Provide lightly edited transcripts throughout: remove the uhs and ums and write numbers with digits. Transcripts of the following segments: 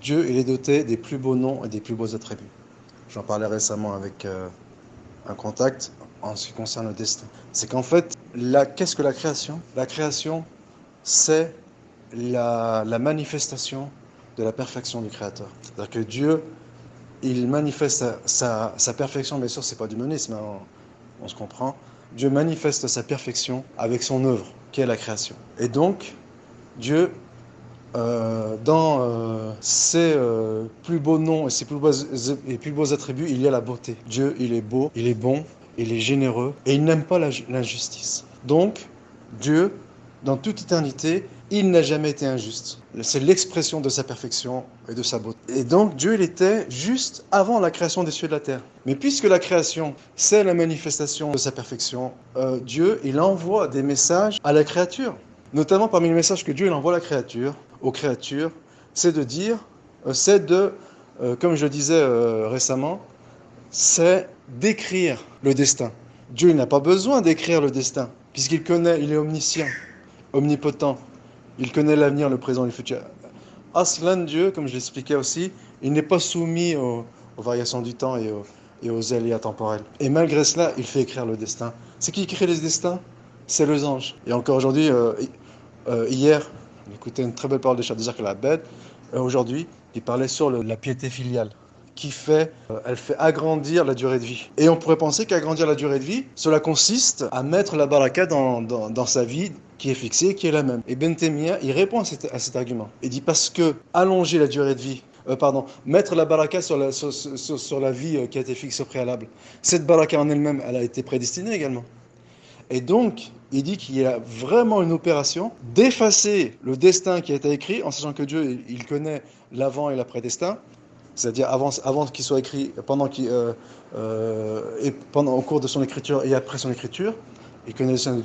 Dieu, il est doté des plus beaux noms et des plus beaux attributs. J'en parlais récemment avec un contact en ce qui concerne le destin. C'est qu'en fait, qu'est-ce que la création? La création, c'est la manifestation de la perfection du Créateur. C'est-à-dire que Dieu, il manifeste sa perfection, bien sûr, c'est pas du monisme, hein, on se comprend. Dieu manifeste sa perfection avec son œuvre, qui est la création. Et donc, Dieu, dans ses plus beaux noms et ses plus beaux attributs, il y a la beauté. Dieu, il est beau, il est bon, il est généreux, et il n'aime pas l'injustice. Donc, Dieu, dans toute éternité, il n'a jamais été injuste. C'est l'expression de sa perfection et de sa beauté. Et donc, Dieu, il était juste avant la création des cieux et de la terre. Mais puisque la création, c'est la manifestation de sa perfection, Dieu, il envoie des messages à la créature. Notamment parmi les messages que Dieu il envoie à la créature, aux créatures, c'est de dire, comme je disais récemment, c'est d'écrire le destin. Dieu n'a pas besoin d'écrire le destin, puisqu'il connaît, il est omniscient, omnipotent. Il connaît l'avenir, le présent et le futur. Aslan, Dieu, comme je l'expliquais aussi, il n'est pas soumis aux variations du temps et aux aléas temporels. Et malgré cela, il fait écrire le destin. C'est qui crée les destins? C'est les anges. Et encore aujourd'hui, hier, j'écoutais une très belle parole de Cheikh Désir Al-Abed. Aujourd'hui, il parlait sur la piété filiale, elle fait agrandir la durée de vie. Et on pourrait penser qu'agrandir la durée de vie, cela consiste à mettre la baraka dans sa vie qui est fixée, qui est la même. Et Ben Taymiyya, il répond à cet argument. Il dit parce que allonger la durée de vie, mettre la baraka sur la vie qui a été fixée au préalable, cette baraka en elle-même, elle a été prédestinée également. Et donc, il dit qu'il y a vraiment une opération d'effacer le destin qui a été écrit, en sachant que Dieu, il connaît l'avant et l'après-destin, c'est-à-dire avant qu'il soit écrit, au cours de son écriture et après son écriture, il connaît le destin de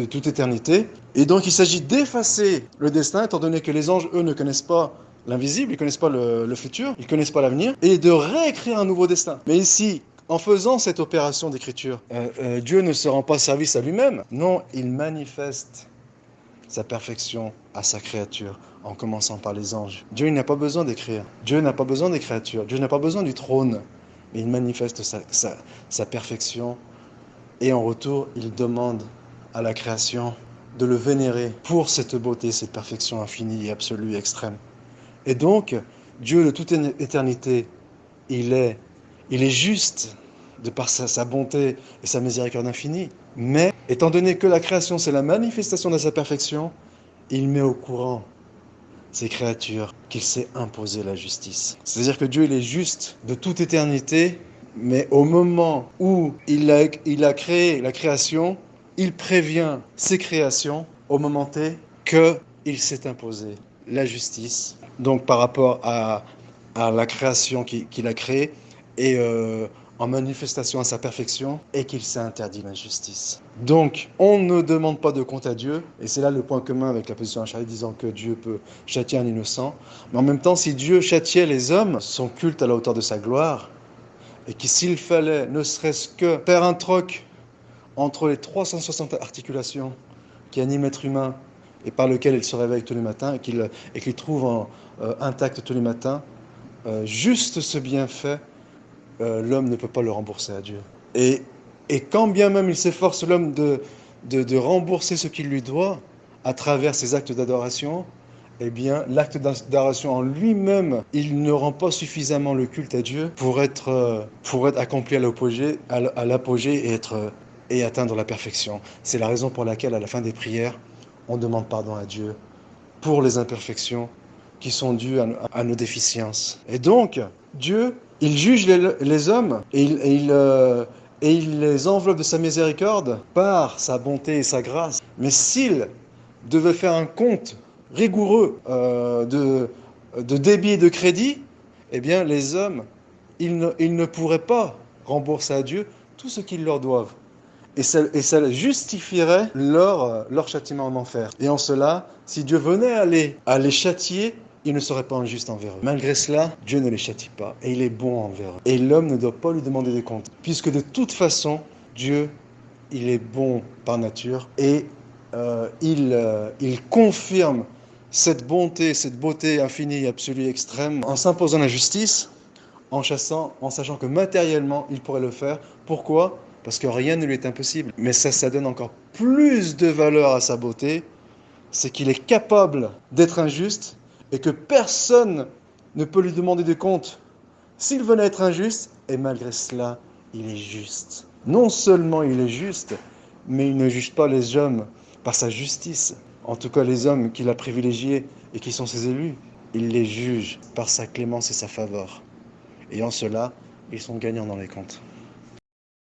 toute éternité. Et donc, il s'agit d'effacer le destin, étant donné que les anges, eux, ne connaissent pas l'invisible, ils ne connaissent pas le futur, ils ne connaissent pas l'avenir, et de réécrire un nouveau destin. Mais ici, en faisant cette opération d'écriture, Dieu ne se rend pas service à lui-même. Non, il manifeste sa perfection à sa créature, en commençant par les anges. Dieu n'a pas besoin d'écrire. Dieu n'a pas besoin des créatures. Dieu n'a pas besoin du trône. Mais il manifeste sa perfection. Et en retour, il demande à la création de le vénérer pour cette beauté, cette perfection infinie et absolue et extrême. Et donc, Dieu de toute éternité, il est juste de par sa bonté et sa miséricorde infinie. Mais, étant donné que la création, c'est la manifestation de sa perfection, il met au courant ces créatures qu'il s'est imposé la justice. C'est-à-dire que Dieu, il est juste de toute éternité, mais au moment où il a créé la création, il prévient ses créations au moment T qu'il s'est imposé la justice. Donc par rapport à la création qu'il a créée et en manifestation à sa perfection, et qu'il s'est interdit l'injustice. Donc, on ne demande pas de compte à Dieu, et c'est là le point commun avec la position Ash'ari disant que Dieu peut châtier un innocent. Mais en même temps, si Dieu châtiait les hommes, son culte à la hauteur de sa gloire, et que s'il fallait ne serait-ce que faire un troc entre les 360 articulations qui animent l'être humain et par lequel il se réveille tous les matins et qu'il trouve intact tous les matins, juste ce bienfait, l'homme ne peut pas le rembourser à Dieu. Et quand bien même il s'efforce, l'homme, de rembourser ce qu'il lui doit à travers ses actes d'adoration, eh bien, l'acte d'adoration en lui-même, il ne rend pas suffisamment le culte à Dieu pour être accompli à l'apogée et atteindre la perfection. C'est la raison pour laquelle, à la fin des prières, on demande pardon à Dieu pour les imperfections qui sont dues à nos déficiences. Et donc, Dieu, il juge les hommes et il les enveloppe de sa miséricorde par sa bonté et sa grâce. Mais s'il devait faire un compte rigoureux de débit et de crédit, eh bien les hommes, ils ne pourraient pas rembourser à Dieu tout ce qu'ils leur doivent. Et ça justifierait leur châtiment en enfer. Et en cela, si Dieu venait à les châtier, il ne serait pas injuste envers eux. Malgré cela, Dieu ne les châtie pas et il est bon envers eux. Et l'homme ne doit pas lui demander des comptes, puisque de toute façon, Dieu, il est bon par nature et il confirme cette bonté, cette beauté infinie, absolue, extrême, en s'imposant la justice, en sachant que matériellement, il pourrait le faire. Pourquoi? Parce que rien ne lui est impossible. Mais ça donne encore plus de valeur à sa beauté, c'est qu'il est capable d'être injuste et que personne ne peut lui demander de compte s'il venait être injuste, et malgré cela, il est juste. Non seulement il est juste, mais il ne juge pas les hommes par sa justice. En tout cas, les hommes qu'il a privilégiés et qui sont ses élus, il les juge par sa clémence et sa faveur. Et en cela, ils sont gagnants dans les comptes.